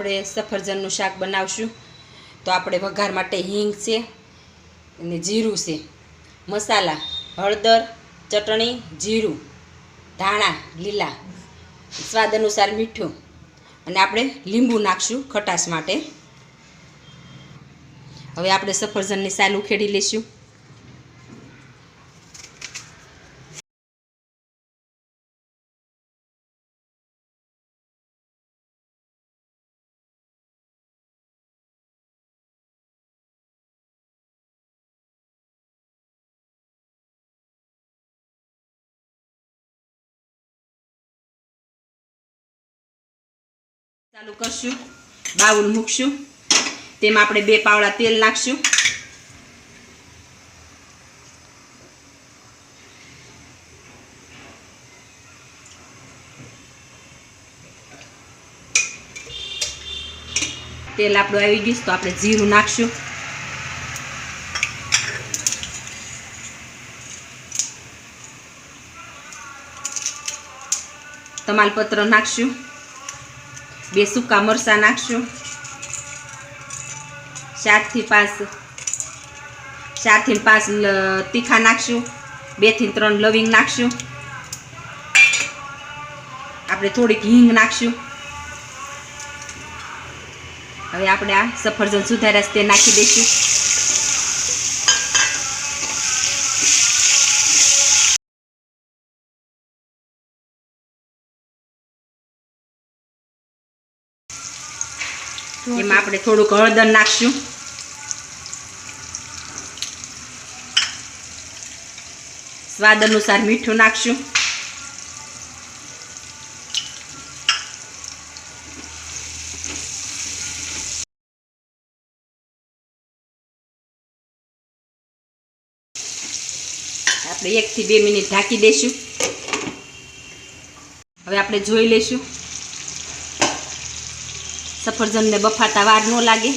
આપણે સફરજનનું શાક બનાવશું। તો આપણે વઘાર માટે હિંગ છે અને જીરું છે, મસાલા હળદર, ચટણી, જીરું, ધાણા લીલા, સ્વાદ અનુસાર મીઠું અને આપણે લીંબુ નાખશું ખટાશ માટે। હવે આપણે સફરજનની સાલ ઉખેડી લઈશું। ચાલુ કરશું, બાઉલ મૂકશું, તેમાં આપણે 2 પાવડા તેલ નાખશું। તેલ આપણું આવી ગયું તો આપણે જીરું નાખશું, તમાલપત્ર નાખશું, 2 સૂકા મરચાં નાખશું, 4 થી 5 તીખા નાખશું, 2 થી 3 લવિંગ નાખશું, આપણે થોડીક હિંગ નાખશું। હવે આપણે આ સફરજન સુધાર્યા છે તે નાખી દઈશું। એમાં આપણે થોડુંક હળદર નાખશું, સ્વાદ અનુસાર મીઠું નાખશું, આપણે 1 થી 2 મિનિટ ઢાંકી દઈશું। હવે આપણે જોઈ લઈશું, સફરજનને બફાતા વાર ન લાગે।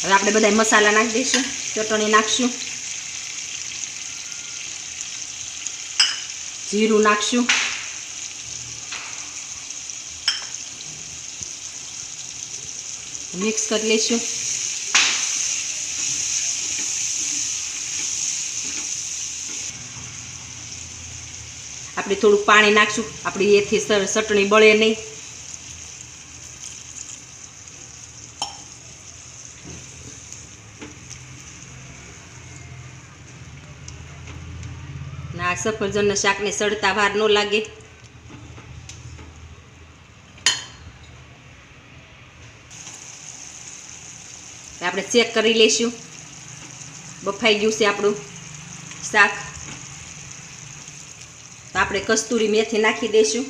હવે આપણે બધા મસાલા નાખી દઈશું, ચટણી નાખશું, જીરું નાખશું, મિક્સ કરી લઈશું। આપણે થોડુંક પાણી નાખશું, આપણી એથી ચટણી બળે નહીં। આ સફરજનના શાકને સડતા વાર ન લાગે। આપણે ચેક કરી લઈશું, બફાઈ ગયું છે આપણું શાક। તો આપણે કસ્તુરી મેથી નાખી દઈશું,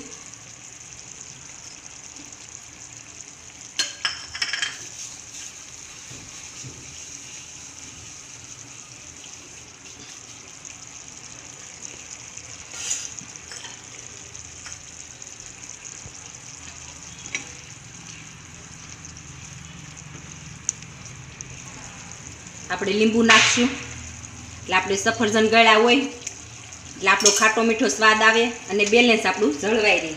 આપણે લીંબુ નાખશું એટલે આપણે સફરજન ગળ્યા હોય એટલે આપણો ખાટો મીઠો સ્વાદ આવે અને બેલેન્સ આપણું જળવાઈ રહે।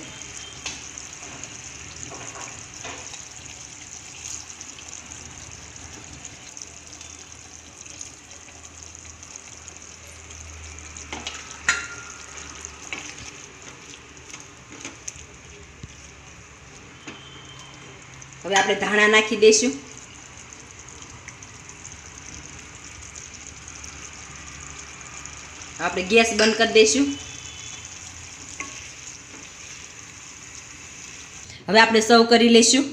હવે આપણે ધાણા નાખી દઈશું, આપણે ગેસ બંધ કરી દઈશું। હવે આપણે સર્વ કરી લઈશું।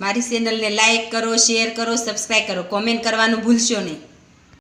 મારી ચેનલને લાઈક કરો, શેર કરો, સબસ્ક્રાઈબ કરો, કોમેન્ટ કરવાનું ભૂલશો નહીં।